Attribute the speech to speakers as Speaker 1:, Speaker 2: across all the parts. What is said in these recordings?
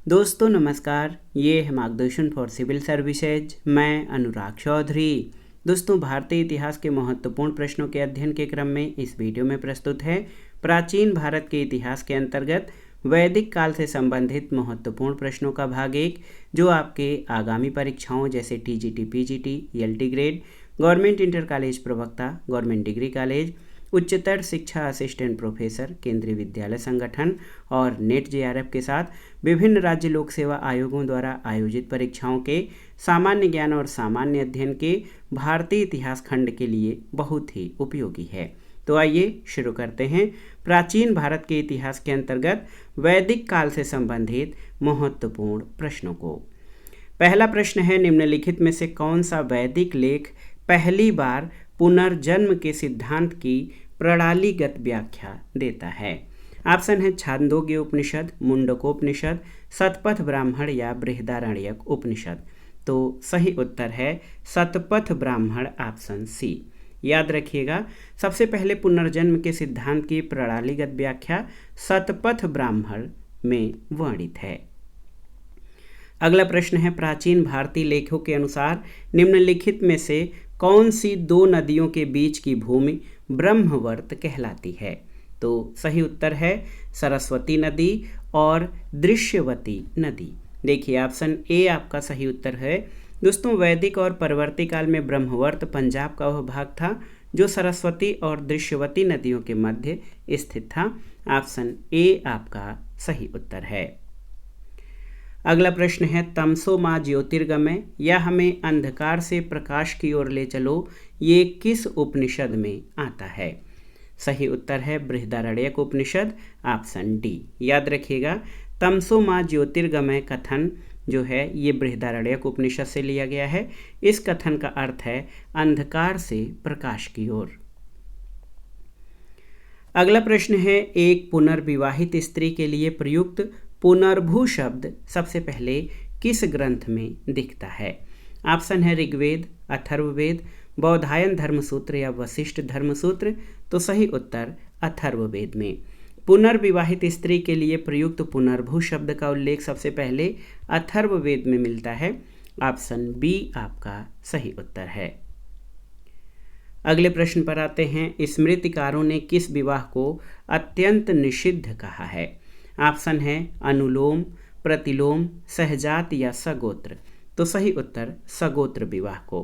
Speaker 1: दोस्तों नमस्कार, ये है मार्गदर्शन फॉर सिविल सर्विसेज। मैं अनुराग चौधरी। दोस्तों, भारतीय इतिहास के महत्वपूर्ण प्रश्नों के अध्ययन के क्रम में इस वीडियो में प्रस्तुत है प्राचीन भारत के इतिहास के अंतर्गत वैदिक काल से संबंधित महत्वपूर्ण प्रश्नों का भाग 1, जो आपके आगामी परीक्षाओं जैसे TGT, PGT, LT grade, government inter college प्रवक्ता, गवर्नमेंट डिग्री कॉलेज, उच्चतर शिक्षा असिस्टेंट प्रोफेसर, केंद्रीय विद्यालय संगठन और नेट जेआरएफ के साथ विभिन्न राज्य लोक सेवा आयोगों द्वारा आयोजित परीक्षाओं के सामान्य ज्ञान और सामान्य अध्ययन के भारतीय इतिहास खंड के लिए बहुत ही उपयोगी है। तो आइए शुरू करते हैं प्राचीन भारत के इतिहास के अंतर्गत वैदिक काल से संबंधित महत्वपूर्ण प्रश्नों को। पहला प्रश्न है, निम्नलिखित में से कौन सा वैदिक लेख पहली बार पुनर्जन्म के सिद्धांत की प्रणालीगत व्याख्या देता है? ऑप्शन है छांदोग्य उपनिषद, मुंडकोपनिषद, शतपथ ब्राह्मण या बृहदारण्यक उपनिषद। तो सही उत्तर है शतपथ ब्राह्मण, ऑप्शन सी। याद रखिएगा, सबसे पहले पुनर्जन्म के सिद्धांत की प्रणालीगत व्याख्या शतपथ ब्राह्मण में वर्णित है। अगला प्रश्न है, प्राचीन भारतीय लेखों के अनुसार निम्नलिखित में से कौन सी दो नदियों के बीच की भूमि ब्रह्मवर्त कहलाती है? तो सही उत्तर है सरस्वती नदी और दृश्यवती नदी। देखिए, ऑप्शन ए आपका सही उत्तर है। दोस्तों, वैदिक और परवर्ती काल में ब्रह्मवर्त पंजाब का वह भाग था जो सरस्वती और दृश्यवती नदियों के मध्य स्थित था। ऑप्शन ए आपका सही उत्तर है। अगला प्रश्न है, तमसो मां ज्योतिर्गमय या हमें अंधकार से प्रकाश की ओर ले चलो, ये किस उपनिषद में आता है? सही उत्तर है बृहदारण्यक उपनिषद, ऑप्शन डी। याद रखिएगा, तमसो मां ज्योतिर्गमय कथन जो है ये बृहदारण्यक उपनिषद से लिया गया है। इस कथन का अर्थ है अंधकार से प्रकाश की ओर। अगला प्रश्न है, एक पुनर्विवाहित स्त्री के लिए प्रयुक्त पुनर्भू शब्द सबसे पहले किस ग्रंथ में दिखता है? ऑप्शन है ऋग्वेद, अथर्ववेद, बौधायन धर्मसूत्र या वशिष्ठ धर्मसूत्र। तो सही उत्तर अथर्ववेद में। पुनर्विवाहित स्त्री के लिए प्रयुक्त पुनर्भू शब्द का उल्लेख सबसे पहले अथर्ववेद में मिलता है। ऑप्शन बी आपका सही उत्तर है। अगले प्रश्न पर आते हैं, स्मृतिकारों ने किस विवाह को अत्यंत निषिद्ध कहा है? ऑप्शन है अनुलोम, प्रतिलोम, सहजात या सगोत्र। तो सही उत्तर सगोत्र विवाह को।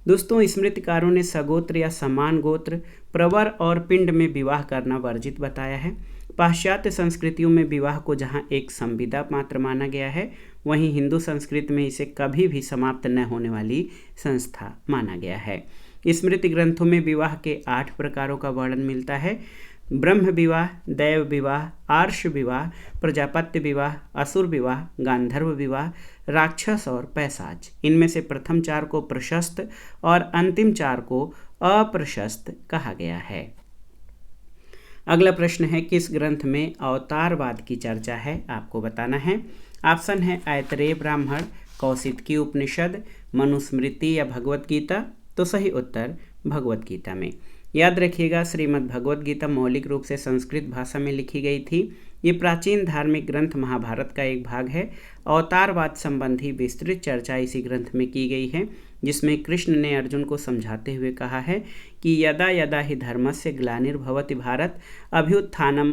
Speaker 1: दोस्तों, स्मृतिकारों ने सगोत्र या समान गोत्र, प्रवर और पिंड में विवाह करना वर्जित बताया है। पाश्चात्य संस्कृतियों में विवाह को जहां एक संविदा मात्र माना गया है, वहीं हिंदू संस्कृति में इसे कभी भी समाप्त न होने वाली संस्था माना गया है। स्मृति ग्रंथों में विवाह के 8 प्रकारों का वर्णन मिलता है। ब्रह्म विवाह, दैव विवाह, आर्ष विवाह, प्रजापत्य विवाह, असुर विवाह, गांधर्व विवाह, राक्षस और पैशाच। इनमें से प्रथम 4 को प्रशस्त और अंतिम 4 को अप्रशस्त कहा गया है। अगला प्रश्न है, किस ग्रंथ में अवतारवाद की चर्चा है? आपको बताना है। ऑप्शन है ऐतरेय ब्राह्मण, कौशितकी उपनिषद, मनुस्मृति या भगवत गीता। तो सही उत्तर भगवत गीता में। याद रखिएगा, श्रीमद् भगवत गीता मौलिक रूप से संस्कृत भाषा में लिखी गई थी। ये प्राचीन धार्मिक ग्रंथ महाभारत का एक भाग है। अवतारवाद संबंधी विस्तृत चर्चा इसी ग्रंथ में की गई है, जिसमें कृष्ण ने अर्जुन को समझाते हुए कहा है कि यदा यदा ही धर्मस्य ग्लानिर्भवति भारत, अभ्युत्थानम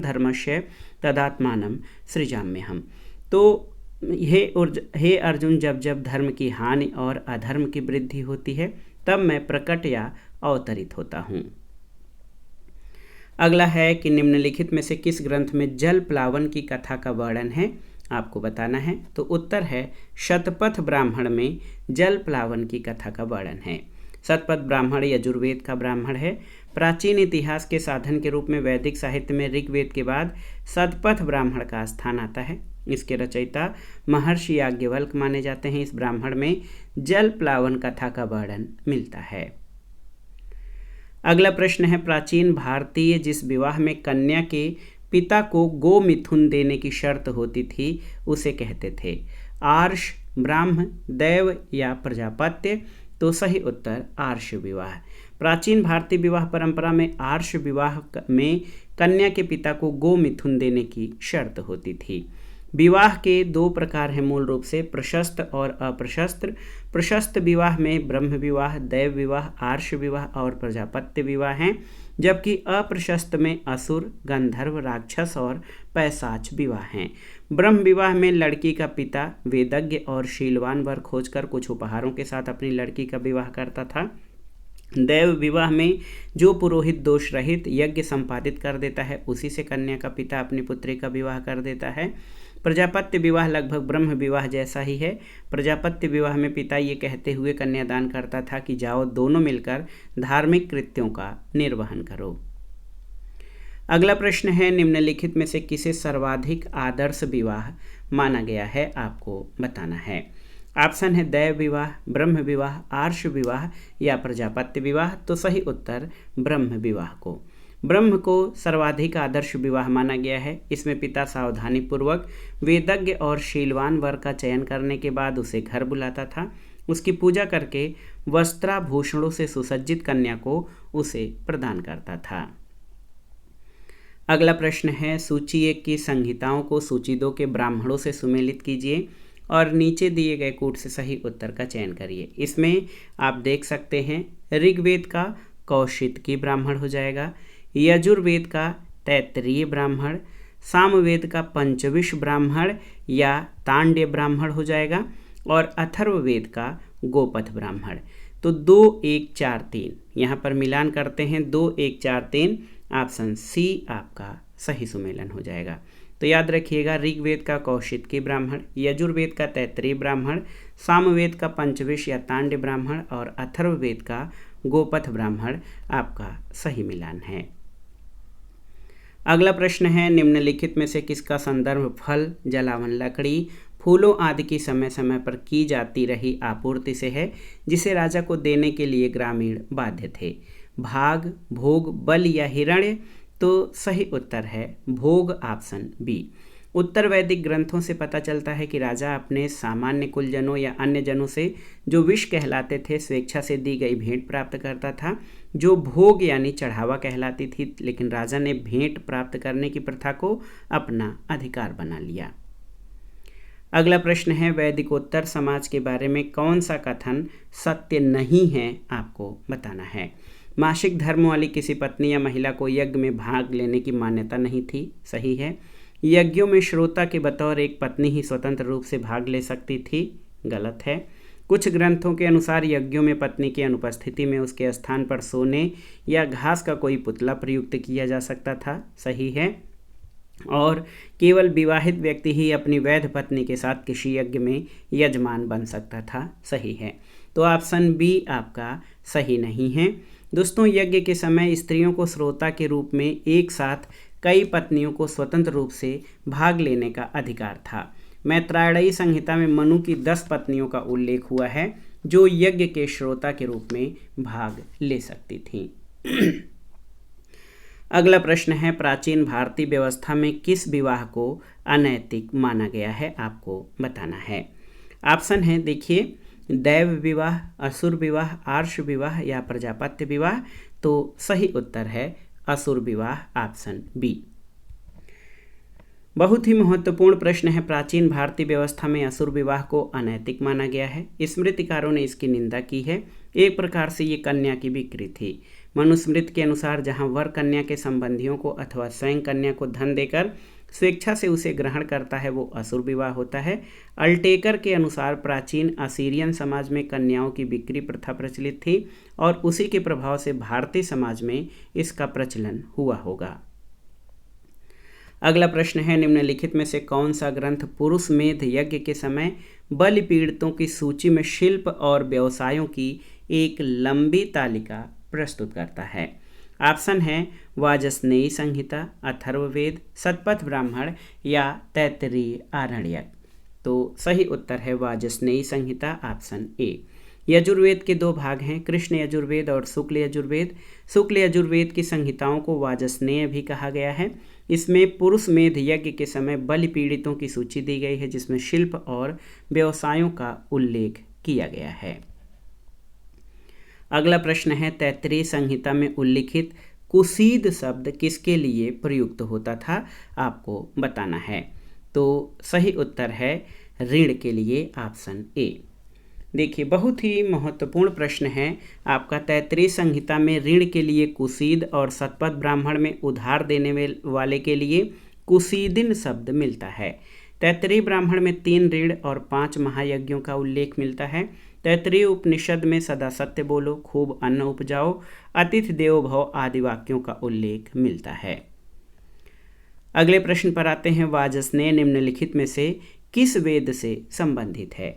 Speaker 1: धर्मस्य तदात्मानं सृजाम्यहम्। तो हे अर्जुन, जब जब धर्म की हानि और अधर्म की वृद्धि होती है, तब मैं प्रकट या अवतरित होता हूँ। अगला है कि निम्नलिखित में से किस ग्रंथ में जल प्लावन की कथा का वर्णन है? आपको बताना है। तो उत्तर है शतपथ ब्राह्मण में जल प्लावन की कथा का वर्णन है। शतपथ ब्राह्मण यजुर्वेद का ब्राह्मण है। प्राचीन इतिहास के साधन के रूप में वैदिक साहित्य में ऋग्वेद के बाद शतपथ ब्राह्मण का स्थान आता है। इसके रचयिता महर्षि याज्ञवल्क्य माने जाते हैं। इस ब्राह्मण में जल प्लावन कथा का वर्णन मिलता है। अगला प्रश्न है, प्राचीन भारतीय जिस विवाह में कन्या के पिता को गो मिथुन देने की शर्त होती थी, उसे कहते थे आर्ष, ब्राह्म, दैव या प्रजापत्य। तो सही उत्तर आर्ष विवाह। प्राचीन भारतीय विवाह परंपरा में आर्ष विवाह में कन्या के पिता को गो मिथुन देने की शर्त होती थी। विवाह के दो प्रकार हैं मूल रूप से, प्रशस्त और अप्रशस्त। प्रशस्त विवाह में ब्रह्म विवाह, दैव विवाह, आर्ष विवाह और प्रजापत्य विवाह हैं, जबकि अप्रशस्त में असुर, गंधर्व, राक्षस और पैशाच विवाह हैं। ब्रह्म विवाह में लड़की का पिता वेदज्ञ और शीलवान वर खोजकर कुछ उपहारों के साथ अपनी लड़की का विवाह करता था। दैव विवाह में जो पुरोहित दोष रहित यज्ञ संपादित कर देता है, उसी से कन्या का पिता अपनी पुत्री का विवाह कर देता है। प्रजापत्य विवाह लगभग ब्रह्म विवाह जैसा ही है। प्रजापत्य विवाह में पिता ये कहते हुए कन्यादान करता था कि जाओ दोनों मिलकर धार्मिक कृत्यों का निर्वहन करो। अगला प्रश्न है, निम्नलिखित में से किसे सर्वाधिक आदर्श विवाह माना गया है, आपको बताना है। ऑप्शन है दैव विवाह, ब्रह्म विवाह, आर्ष विवाह या प्रजापत्य विवाह। तो सही उत्तर ब्रह्म विवाह को। ब्रह्म को सर्वाधिक आदर्श विवाह माना गया है। इसमें पिता सावधानी पूर्वक वेदज्ञ और शीलवान वर का चयन करने के बाद उसे घर बुलाता था, उसकी पूजा करके वस्त्राभूषणों से सुसज्जित कन्या को उसे प्रदान करता था। अगला प्रश्न है, सूची 1 की संहिताओं को सूची 2 के ब्राह्मणों से सुमेलित कीजिए और नीचे दिए गए कूट से सही उत्तर का चयन करिए। इसमें आप देख सकते हैं ऋग्वेद का कौशितकी ब्राह्मण हो जाएगा, यजुर्वेद का तैत्तिरीय ब्राह्मण, सामवेद का पंचविश ब्राह्मण या तांड्य ब्राह्मण हो जाएगा और अथर्ववेद का गोपथ ब्राह्मण। तो 2, 1, 4, 3 यहाँ पर मिलान करते हैं, 2, 1, 4, 3 ऑप्शन सी आपका सही सुमेलन हो जाएगा। तो याद रखिएगा, ऋग्वेद का कौशितकी ब्राह्मण, यजुर्वेद का तैत्तिरीय ब्राह्मण, सामवेद का पंचविश या तांड्य ब्राह्मण और अथर्ववेद का गोपथ ब्राह्मण आपका सही मिलान है। अगला प्रश्न है, निम्नलिखित में से किसका संदर्भ फल, जलावन, लकड़ी, फूलों आदि की समय समय पर की जाती रही आपूर्ति से है, जिसे राजा को देने के लिए ग्रामीण बाध्य थे। भाग, भोग, बल या हिरण्य। तो सही उत्तर है भोग, ऑप्शन बी। उत्तर वैदिक ग्रंथों से पता चलता है कि राजा अपने सामान्य कुलजनों या अन्य जनों से जो विष कहलाते थे स्वेच्छा से दी गई भेंट प्राप्त करता था, जो भोग यानी चढ़ावा कहलाती थी, लेकिन राजा ने भेंट प्राप्त करने की प्रथा को अपना अधिकार बना लिया। अगला प्रश्न है, वैदिकोत्तर समाज के बारे में कौन सा कथन सत्य नहीं है, आपको बताना है। मासिक धर्म वाली किसी पत्नी या महिला को यज्ञ में भाग लेने की मान्यता नहीं थी, सही है। यज्ञों में श्रोता के बतौर एक पत्नी ही स्वतंत्र रूप से भाग ले सकती थी, गलत है। कुछ ग्रंथों के अनुसार यज्ञों में पत्नी की अनुपस्थिति में उसके स्थान पर सोने या घास का कोई पुतला प्रयुक्त किया जा सकता था, सही है। और केवल विवाहित व्यक्ति ही अपनी वैध पत्नी के साथ किसी यज्ञ में यजमान बन सकता था, सही है। तो ऑप्शन बी आपका सही नहीं है। दोस्तों, यज्ञ के समय स्त्रियों को श्रोता के रूप में एक साथ कई पत्नियों को स्वतंत्र रूप से भाग लेने का अधिकार था। मैत्रायणी संहिता में मनु की 10 पत्नियों का उल्लेख हुआ है जो यज्ञ के श्रोता के रूप में भाग ले सकती थीं। अगला प्रश्न है, प्राचीन भारतीय व्यवस्था में किस विवाह को अनैतिक माना गया है, आपको बताना है। ऑप्शन है, देखिए, दैव विवाह, असुर विवाह, आर्ष विवाह या प्रजापत्य विवाह। तो सही उत्तर है असुर विवाह, ऑप्शन बी। बहुत ही महत्वपूर्ण प्रश्न है, प्राचीन भारतीय व्यवस्था में असुर विवाह को अनैतिक माना गया है। स्मृतिकारों ने इसकी निंदा की है। एक प्रकार से ये कन्या की बिक्री थी। मनुस्मृति के अनुसार जहां वर कन्या के संबंधियों को अथवा स्वयं कन्या को धन देकर स्वेच्छा से उसे ग्रहण करता है, वो असुर विवाह होता है। अल्टेकर के अनुसार प्राचीन असीरियन समाज में कन्याओं की बिक्री प्रथा प्रचलित थी और उसी के प्रभाव से भारतीय समाज में इसका प्रचलन हुआ होगा। अगला प्रश्न है, निम्नलिखित में से कौन सा ग्रंथ पुरुष मेध यज्ञ के समय बलि पीड़ितों की सूची में शिल्प और व्यवसायों की एक लंबी तालिका प्रस्तुत करता है। ऑप्शन है वाजस्नेयी संहिता, अथर्ववेद, शतपथ ब्राह्मण या तैत्तिरीय आरण्यक। तो सही उत्तर है वाजस्नेयी संहिता, ऑप्शन ए। यजुर्वेद के 2 भाग हैं, कृष्ण यजुर्वेद और शुक्ल यजुर्वेद। शुक्ल यजुर्वेद की संहिताओं को वाजस्नेय भी कहा गया है। इसमें पुरुष मेध यज्ञ के समय बलि पीड़ितों की सूची दी गई है, जिसमें शिल्प और व्यवसायों का उल्लेख किया गया है। अगला प्रश्न है, तैत्तिरीय संहिता में उल्लिखित कुसीद शब्द किसके लिए प्रयुक्त होता था, आपको बताना है। तो सही उत्तर है ऋण के लिए, ऑप्शन ए। देखिए, बहुत ही महत्वपूर्ण प्रश्न है आपका। तैत्तिरीय संहिता में ऋण के लिए कुसीद और शतपथ ब्राह्मण में उधार देने वाले के लिए कुसीदिन शब्द मिलता है। तैत्तिरीय ब्राह्मण में 3 ऋण और 5 महायज्ञों का उल्लेख मिलता है। तैत्तिरीय उपनिषद में सदा सत्य बोलो, खूब अन्न उपजाओ, अतिथि देवो भव आदि वाक्यों का उल्लेख मिलता है। अगले प्रश्न पर आते हैं। वाजस्नेय निम्नलिखित में से किस वेद से संबंधित है?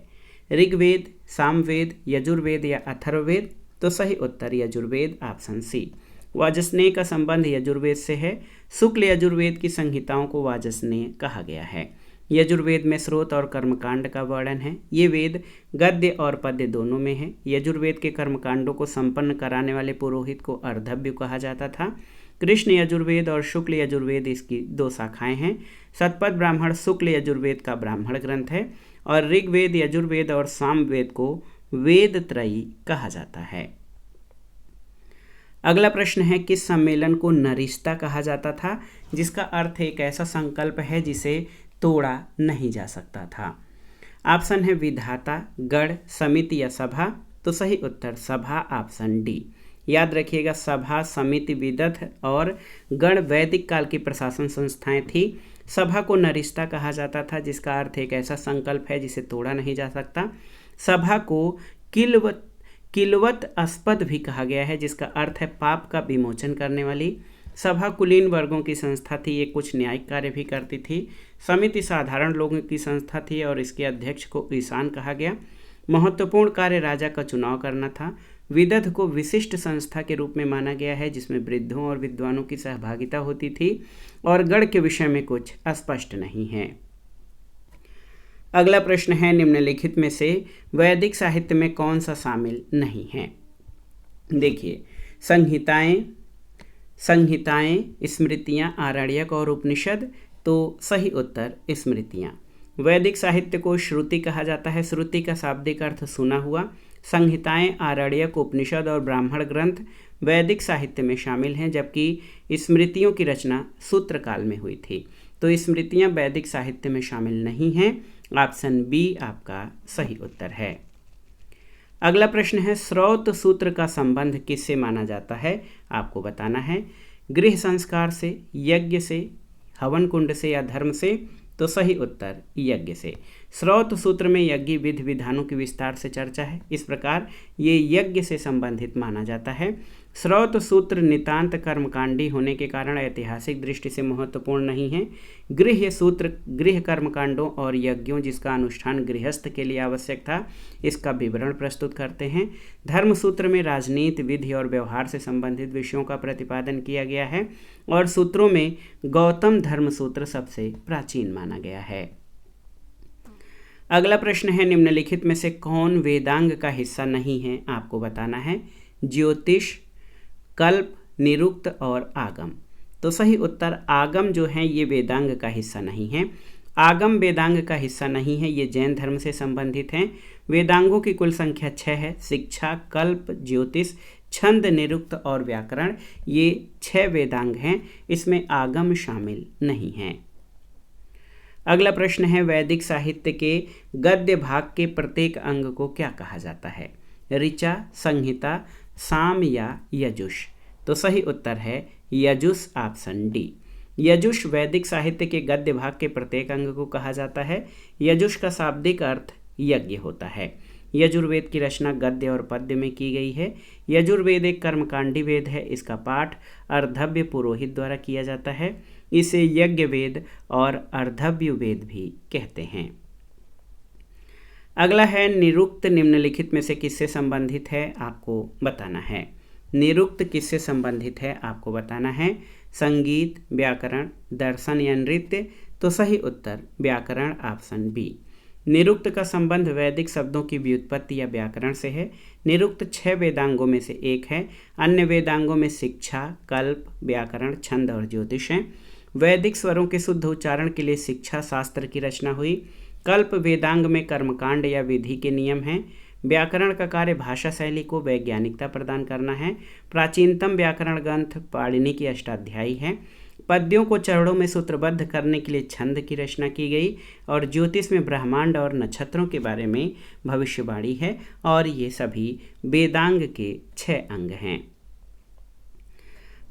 Speaker 1: ऋग्वेद, सामवेद, यजुर्वेद या अथर्ववेद? तो सही उत्तर यजुर्वेद, ऑप्शन सी। वाजस्नेय का संबंध यजुर्वेद से है। शुक्ल यजुर्वेद की संहिताओं को वाजस्नेय कहा गया है। यजुर्वेद में स्रोत और कर्मकांड का वर्णन है। ये वेद गद्य और पद्य दोनों में है। यजुर्वेद के कर्मकांडों को संपन्न कराने वाले पुरोहित को अर्धव्य कहा जाता था। कृष्ण यजुर्वेद और शुक्ल यजुर्वेद इसकी 2 शाखाएं हैं। शतपथ ब्राह्मण शुक्ल यजुर्वेद का ब्राह्मण ग्रंथ है और ऋग्वेद, यजुर्वेद और सामवेद को वेद त्रयी कहा जाता है। अगला प्रश्न है, किस सम्मेलन को नरिस्ता कहा जाता था, जिसका अर्थ एक ऐसा संकल्प है जिसे तोड़ा नहीं जा सकता था? ऑप्शन है विधाता, गण, समिति या सभा। तो सही उत्तर सभा, ऑप्शन डी। याद रखिएगा, सभा, समिति, विदथ और गण वैदिक काल की प्रशासन संस्थाएं थी। सभा को नरिस्ता कहा जाता था, जिसका अर्थ एक ऐसा संकल्प है जिसे तोड़ा नहीं जा सकता। सभा को किलवत अस्पद भी कहा गया है, जिसका अर्थ है पाप का विमोचन करने वाली। सभा कुलीन वर्गों की संस्था थी, ये कुछ न्यायिक कार्य भी करती थी। समिति साधारण लोगों की संस्था थी और इसके अध्यक्ष को ईशान कहा गया। महत्वपूर्ण कार्य राजा का चुनाव करना था। विदथ को विशिष्ट संस्था के रूप में माना गया है, जिसमें वृद्धों और विद्वानों की सहभागिता होती थी। और गण के विषय में कुछ अस्पष्ट नहीं है। अगला प्रश्न है, निम्नलिखित में से वैदिक साहित्य में कौन सा शामिल नहीं है? देखिए, संहिताएं, स्मृतियां, आरण्यक और उपनिषद। तो सही उत्तर स्मृतियां। वैदिक साहित्य को श्रुति कहा जाता है। श्रुति का शाब्दिक अर्थ सुना हुआ। संहिताएं, आरण्यक, उपनिषद और ब्राह्मण ग्रंथ वैदिक साहित्य में शामिल हैं, जबकि स्मृतियों की रचना सूत्र काल में हुई थी। तो स्मृतियां वैदिक साहित्य में शामिल नहीं हैं। ऑप्शन बी आपका सही उत्तर है। अगला प्रश्न है, श्रौत सूत्र का संबंध किससे माना जाता है? आपको बताना है। गृह संस्कार से, यज्ञ से, हवन कुंड से या धर्म से? तो सही उत्तर यज्ञ से। श्रौत सूत्र में यज्ञ विधि विधानों की विस्तार से चर्चा है, इस प्रकार ये यज्ञ से संबंधित माना जाता है। श्रौत सूत्र नितांत कर्मकांडी होने के कारण ऐतिहासिक दृष्टि से महत्वपूर्ण नहीं है। गृह्य सूत्र गृह कर्मकांडों और यज्ञों जिसका अनुष्ठान गृहस्थ के लिए आवश्यक था, इसका विवरण प्रस्तुत करते हैं। धर्म सूत्र में राजनीति, विधि और व्यवहार से संबंधित विषयों का प्रतिपादन किया गया है और सूत्रों में गौतम धर्म सूत्र सबसे प्राचीन माना गया है। अगला प्रश्न है, निम्नलिखित में से कौन वेदांग का हिस्सा नहीं है? आपको बताना है। ज्योतिष, कल्प, निरुक्त और आगम। तो सही उत्तर आगम जो है ये वेदांग का हिस्सा नहीं है। आगम वेदांग का हिस्सा नहीं है, ये जैन धर्म से संबंधित हैं। वेदांगों की कुल संख्या 6 है। शिक्षा, कल्प, ज्योतिष, छंद, निरुक्त और व्याकरण, ये 6 वेदांग हैं। इसमें आगम शामिल नहीं हैं। अगला प्रश्न है, वैदिक साहित्य के गद्य भाग के प्रत्येक अंग को क्या कहा जाता है? ऋचा, संहिता, साम या यजुष? तो सही उत्तर है यजुष, ऑप्शन डी। यजुष वैदिक साहित्य के गद्य भाग के प्रत्येक अंग को कहा जाता है। यजुष का शाब्दिक अर्थ यज्ञ होता है। यजुर्वेद की रचना गद्य और पद्य में की गई है। यजुर्वेद एक कर्मकांडी वेद है। इसका पाठ अर्धव्य पुरोहित द्वारा किया जाता है। इसे यज्ञ वेद और अर्धव्य वेद भी कहते हैं। अगला है, निरुक्त निम्नलिखित में से किससे संबंधित है? आपको बताना है। निरुक्त किससे संबंधित है? आपको बताना है। संगीत, व्याकरण, दर्शन या नृत्य? तो सही उत्तर व्याकरण, ऑप्शन बी। निरुक्त का संबंध वैदिक शब्दों की व्युत्पत्ति या व्याकरण से है। निरुक्त 6 वेदांगों में से एक है। अन्य वेदांगों में शिक्षा, कल्प, व्याकरण, छंद और ज्योतिष हैं। वैदिक स्वरों के शुद्ध उच्चारण के लिए शिक्षा शास्त्र की रचना हुई। कल्प वेदांग में कर्मकांड या विधि के नियम हैं। व्याकरण का कार्य भाषा शैली को वैज्ञानिकता प्रदान करना है। प्राचीनतम व्याकरण ग्रंथ पाणिनि की अष्टाध्यायी है। पद्यों को चरणों में सूत्रबद्ध करने के लिए छंद की रचना की गई और ज्योतिष में ब्रह्मांड और नक्षत्रों के बारे में भविष्यवाणी है और ये सभी वेदांग के 6 अंग हैं।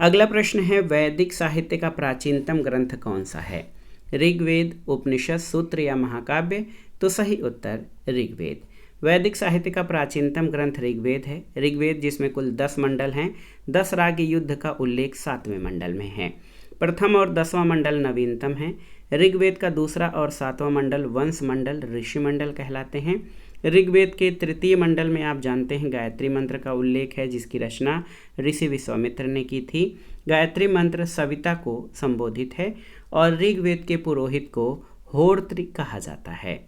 Speaker 1: अगला प्रश्न है, वैदिक साहित्य का प्राचीनतम ग्रंथ कौन सा है? ऋग्वेद, उपनिषद, सूत्र या महाकाव्य? तो सही उत्तर ऋग्वेद। वैदिक साहित्य का प्राचीनतम ग्रंथ ऋग्वेद है। ऋग्वेद जिसमें कुल 10 मंडल हैं, 10 राग युद्ध का उल्लेख 7वें मंडल में है। प्रथम और 10वां मंडल नवीनतम है। ऋग्वेद का दूसरा और 7वां मंडल वंश मंडल, ऋषि मंडल कहलाते हैं। ऋग्वेद के तृतीय मंडल में आप जानते हैं गायत्री मंत्र का उल्लेख है, जिसकी रचना ऋषि विश्वामित्र ने की थी। गायत्री मंत्र सविता को संबोधित है और ऋग्वेद के पुरोहित को होर्त्री कहा जाता है।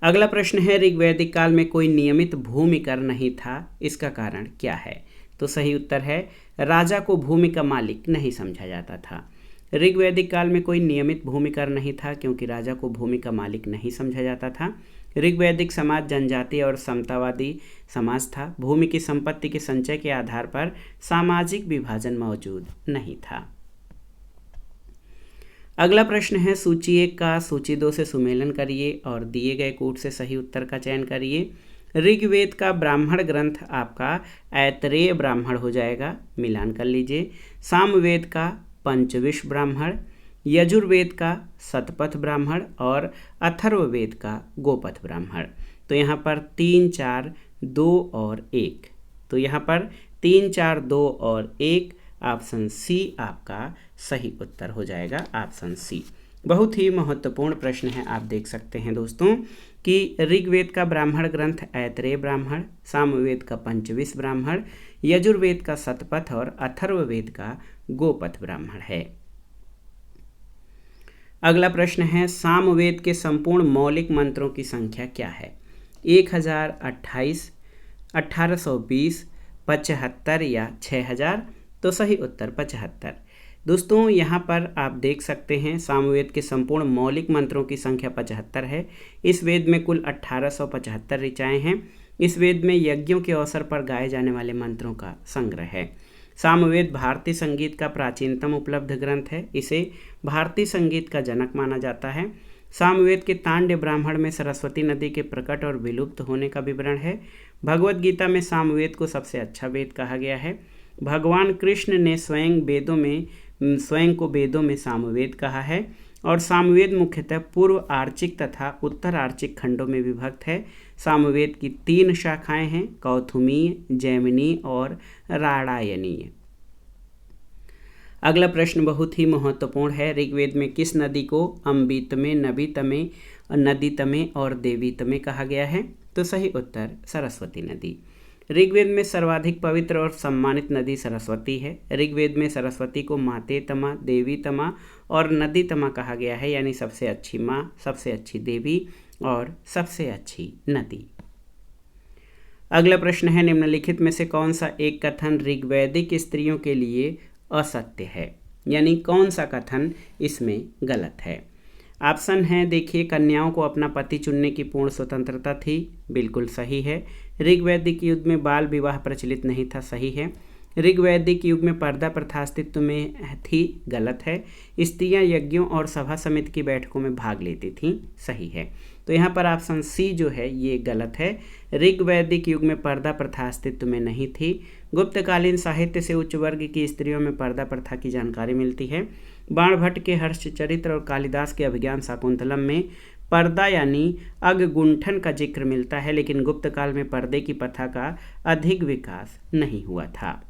Speaker 1: अगला प्रश्न है, ऋग्वैदिक काल में कोई नियमित भूमि कर नहीं था, इसका कारण क्या है? तो सही उत्तर है, राजा को भूमि का मालिक नहीं समझा जाता था। ऋग्वैदिक काल में कोई नियमित भूमि कर नहीं था क्योंकि राजा को भूमि का मालिक नहीं समझा जाता था। ऋग्वैदिक समाज जनजातीय और समतावादी समाज था। भूमि की संपत्ति के संचय के आधार पर सामाजिक विभाजन मौजूद नहीं था। अगला प्रश्न है, सूची 1 का सूची 2 से सुमेलन करिए और दिए गए कूट से सही उत्तर का चयन करिए। ऋग्वेद का ब्राह्मण ग्रंथ आपका ऐतरेय ब्राह्मण हो जाएगा, मिलान कर लीजिए। सामवेद का पंचविश ब्राह्मण, यजुर्वेद का शतपथ ब्राह्मण और अथर्ववेद का गोपथ ब्राह्मण। तो यहाँ पर 3, 4, 2 और 1। तो यहाँ पर 3, 4, 2 और 1 ऑप्शन सी आपका सही उत्तर हो जाएगा, ऑप्शन सी। बहुत ही महत्वपूर्ण प्रश्न है। आप देख सकते हैं दोस्तों कि ऋग्वेद का ब्राह्मण ग्रंथ ऐतरेय ब्राह्मण, सामवेद का पंचविश ब्राह्मण, यजुर्वेद का शतपथ और अथर्ववेद का गोपथ ब्राह्मण है। अगला प्रश्न है, सामवेद के संपूर्ण मौलिक मंत्रों की संख्या क्या है? 1028, 1820, 75 या 6000? तो सही उत्तर 75। दोस्तों यहाँ पर आप देख सकते हैं सामवेद के संपूर्ण मौलिक मंत्रों की संख्या 75 है। इस वेद में कुल 1875 ऋचाएँ हैं। इस वेद में यज्ञों के अवसर पर गाए जाने वाले मंत्रों का संग्रह है। सामवेद भारतीय संगीत का प्राचीनतम उपलब्ध ग्रंथ है। इसे भारतीय संगीत का जनक माना जाता है। सामवेद के तांड्य ब्राह्मण में सरस्वती नदी के प्रकट और विलुप्त होने का विवरण है। भगवद गीता में सामवेद को सबसे अच्छा वेद कहा गया है। भगवान कृष्ण ने स्वयं को वेदों में सामवेद कहा है और सामवेद मुख्यतः पूर्व आर्चिक तथा उत्तर आर्चिक खंडों में विभक्त है। सामवेद की 3 शाखाएं हैं, कौथुमीय, जैमिनी और राणायनीय। अगला प्रश्न बहुत ही महत्वपूर्ण है। ऋग्वेद में किस नदी को अम्बितमे, नबीतमे, नदीतमे और देवीतमे कहा गया है? तो सही उत्तर सरस्वती नदी। ऋग्वेद में सर्वाधिक पवित्र और सम्मानित नदी सरस्वती है। ऋग्वेद में सरस्वती को माते तमा, देवी तमा और नदी तमा कहा गया है, यानी सबसे अच्छी माँ, सबसे अच्छी देवी और सबसे अच्छी नदी। अगला प्रश्न है, निम्नलिखित में से कौन सा एक कथन ऋग्वैदिक स्त्रियों के लिए असत्य है? यानी कौन सा कथन इसमें गलत है? ऑप्शन है, देखिए, कन्याओं को अपना पति चुनने की पूर्ण स्वतंत्रता थी, बिल्कुल सही है। ऋग्वैदिक युग में बाल विवाह प्रचलित नहीं था, सही है। ऋग्वैदिक युग में पर्दा प्रथा अस्तित्व में थी, गलत है। स्त्रियां यज्ञों और सभा समिति की बैठकों में भाग लेती थीं, सही है। तो यहाँ पर ऑप्शन सी जो है ये गलत है। ऋग्वैदिक युग में पर्दा प्रथा अस्तित्व में नहीं थी। गुप्तकालीन साहित्य से उच्च वर्ग की स्त्रियों में पर्दा प्रथा की जानकारी मिलती है। बाणभट्ट के हर्षचरित्र और कालिदास के अभिज्ञान शाकुंतलम में पर्दा यानी अगगुंठन का जिक्र मिलता है, लेकिन गुप्त काल में पर्दे की प्रथा का अधिक विकास नहीं हुआ था।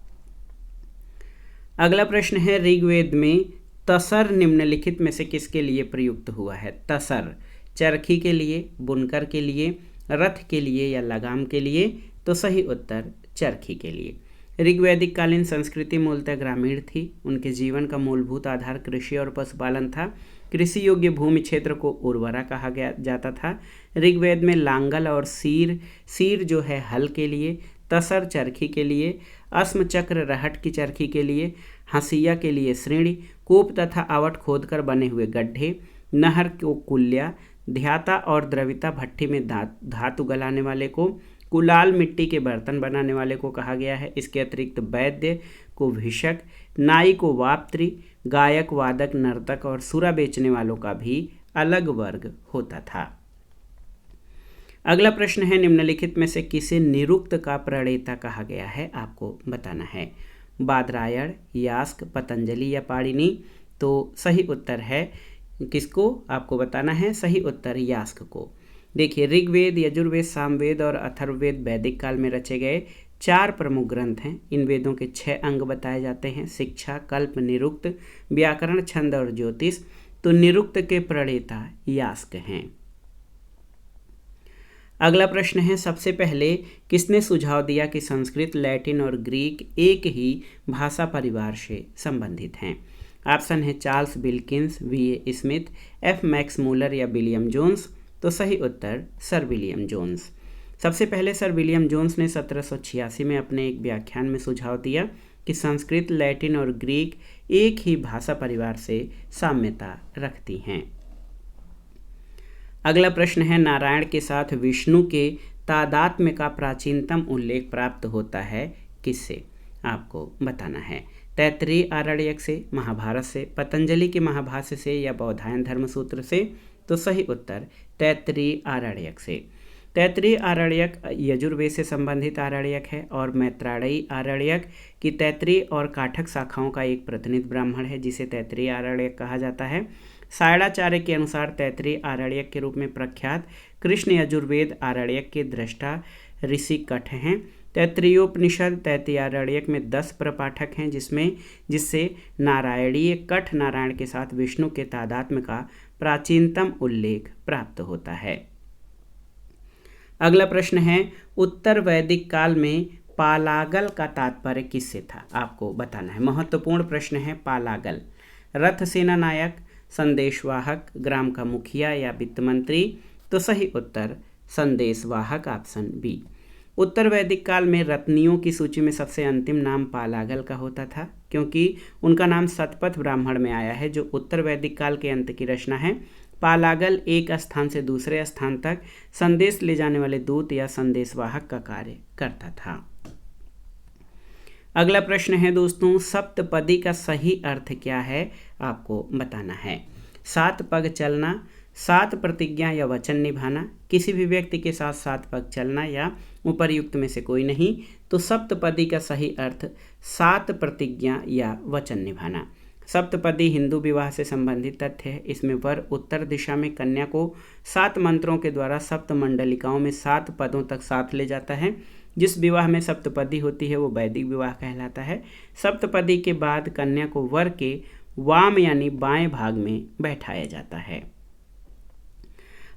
Speaker 1: अगला प्रश्न है, ऋग्वेद में तसर निम्नलिखित में से किसके लिए प्रयुक्त हुआ है? तसर चरखी के लिए, बुनकर के लिए, रथ के लिए या लगाम के लिए? तो सही उत्तर चरखी के लिए। ऋग्वैदिक कालीन संस्कृति मूलतः ग्रामीण थी। उनके जीवन का मूलभूत आधार कृषि और पशुपालन था। कृषि योग्य भूमि क्षेत्र को उर्वरा कहा जाता था। ऋग्वेद में लांगल और सीर जो है हल के लिए, तसर चरखी के लिए, अस्म चक्र रहट की चरखी के लिए, हंसिया के लिए श्रेणी, कूप तथा आवट खोदकर बने हुए गड्ढे, नहर को कुल्या, ध्याता और द्रविता भट्ठी में धातु गलाने वाले को, कुलाल मिट्टी के बर्तन बनाने वाले को कहा गया है। इसके अतिरिक्त वैद्य को भिषक, नाई को वाप्त्री, गायक, वादक, नर्तक और सुरा बेचने वालों का भी अलग वर्ग होता था। अगला प्रश्न है, निम्नलिखित में से किसे निरुक्त का प्रणेता कहा गया है, आपको बताना है। बादरायण, यास्क, पतंजलि या पाणिनि। तो सही उत्तर है किसको, आपको बताना है। सही उत्तर यास्क को। देखिए, ऋग्वेद, यजुर्वेद, सामवेद और अथर्ववेद वैदिक काल में रचे गए 4 प्रमुख ग्रंथ हैं। इन वेदों के 6 अंग बताए जाते हैं, शिक्षा, कल्प, निरुक्त, व्याकरण, छंद और ज्योतिष। तो निरुक्त के प्रणेता यास्क हैं। अगला प्रश्न है, सबसे पहले किसने सुझाव दिया कि संस्कृत, लैटिन और ग्रीक एक ही भाषा परिवार से संबंधित हैं। ऑप्शन है Charles Wilkins, VA. Smith, F. Max Muller या विलियम जोन्स। तो सही उत्तर सर विलियम जोन्स। सबसे पहले सर विलियम जोन्स ने 1786 में अपने एक व्याख्यान में सुझाव दिया कि संस्कृत, लैटिन और ग्रीक एक ही भाषा परिवार से साम्यता रखती हैं। अगला प्रश्न है, नारायण के साथ विष्णु के तादात्म्य का प्राचीनतम उल्लेख प्राप्त होता है किससे, आपको बताना है। तैत्तिरीय आरण्यक से, महाभारत से, पतंजलि के महाभाष्य से या बौधायन धर्मसूत्र से। तो सही उत्तर तैत्तिरीय आरण्यक से। तैत्तिरीय आरण्यक यजुर्वेद से संबंधित आरण्यक है और मैत्रायणी आरण्यक की तैत्तिरीय और काठक शाखाओं का एक प्रतिनिधि ब्राह्मण है, जिसे तैत्तिरीय आरण्यक कहा जाता है। सायणाचार्य के अनुसार तैत्तिरीय आरण्यक के रूप में प्रख्यात कृष्ण यजुर्वेद आरण्यक के दृष्टा ऋषि कठ हैं। तैत्तिरीयोपनिषद तैत्तिरीय आरण्यक में 10 प्रपाठक हैं, जिससे नारायणीय कठ नारायण के साथ विष्णु के तादात्म्य का प्राचीनतम उल्लेख प्राप्त होता है। अगला प्रश्न है, उत्तर वैदिक काल में पालागल का तात्पर्य किससे था, आपको बताना है। महत्वपूर्ण प्रश्न है। पालागल रथ सेना नायक, संदेशवाहक, ग्राम का मुखिया या वित्त मंत्री। तो सही उत्तर संदेशवाहक, ऑप्शन बी। उत्तर वैदिक काल में रत्नियों की सूची में सबसे अंतिम नाम पालागल का होता था, क्योंकि उनका नाम शतपथ ब्राह्मण में आया है, जो उत्तर वैदिक काल के अंत की रचना है। पालागल एक स्थान से दूसरे स्थान तक संदेश ले जाने वाले दूत या संदेशवाहक का कार्य करता था। अगला प्रश्न है दोस्तों, सप्तपदी का सही अर्थ क्या है, आपको बताना है। 7 पग चलना, 7 प्रतिज्ञा या वचन निभाना, किसी भी व्यक्ति के साथ 7 पग चलना या उपर्युक्त में से कोई नहीं। तो सप्तपदी का सही अर्थ 7 प्रतिज्ञा या वचन निभाना। सप्तपदी हिंदू विवाह से संबंधित तथ्य है। इसमें वर उत्तर दिशा में कन्या को 7 मंत्रों के द्वारा सप्त मंडलिकाओं में 7 पदों तक साथ ले जाता है। जिस विवाह में सप्तपदी होती है वो वैदिक विवाह कहलाता है। सप्तपदी के बाद कन्या को वर के वाम यानी बाएं भाग में बैठाया जाता है।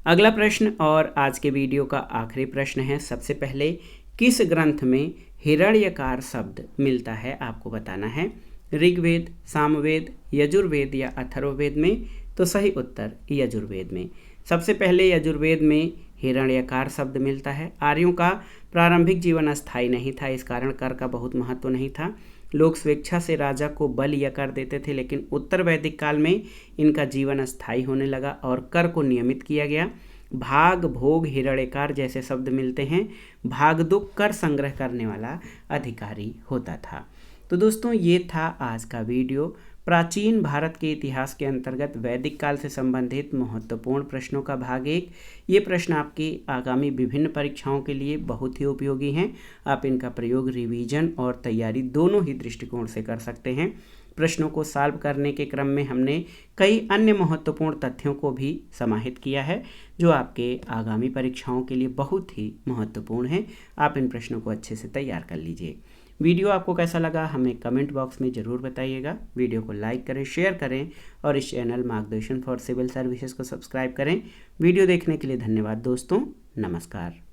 Speaker 1: अगला प्रश्न और आज के वीडियो का आखिरी प्रश्न है। सबसे पहले किस ग्रंथ में हिरण्यकार शब्द मिलता है, आपको बताना है। ऋग्वेद, सामवेद, यजुर्वेद या अथर्ववेद में। तो सही उत्तर यजुर्वेद में। सबसे पहले यजुर्वेद में हिरण्यकार शब्द मिलता है। आर्यों का प्रारंभिक जीवन अस्थायी नहीं था, इस कारण कर का बहुत महत्व नहीं था। लोग स्वेच्छा से राजा को बल या कर देते थे, लेकिन उत्तर वैदिक काल में इनका जीवन अस्थायी होने लगा और कर को नियमित किया गया। भाग, भोग, हिरण्यकार जैसे शब्द मिलते हैं। भागदुक कर संग्रह करने वाला अधिकारी होता था। तो दोस्तों ये था आज का वीडियो। प्राचीन भारत के इतिहास के अंतर्गत वैदिक काल से संबंधित महत्वपूर्ण प्रश्नों का भाग 1। ये प्रश्न आपकी आगामी विभिन्न परीक्षाओं के लिए बहुत ही उपयोगी हैं। आप इनका प्रयोग रिवीजन और तैयारी दोनों ही दृष्टिकोण से कर सकते हैं। प्रश्नों को सॉल्व करने के क्रम में हमने कई अन्य महत्वपूर्ण तथ्यों को भी समाहित किया है, जो आपके आगामी परीक्षाओं के लिए बहुत ही महत्वपूर्ण हैं। आप इन प्रश्नों को अच्छे से तैयार कर लीजिए। वीडियो आपको कैसा लगा हमें कमेंट बॉक्स में ज़रूर बताइएगा। वीडियो को लाइक करें, शेयर करें और इस चैनल मार्गदर्शन फॉर सिविल सर्विसेज को सब्सक्राइब करें। वीडियो देखने के लिए धन्यवाद दोस्तों। नमस्कार।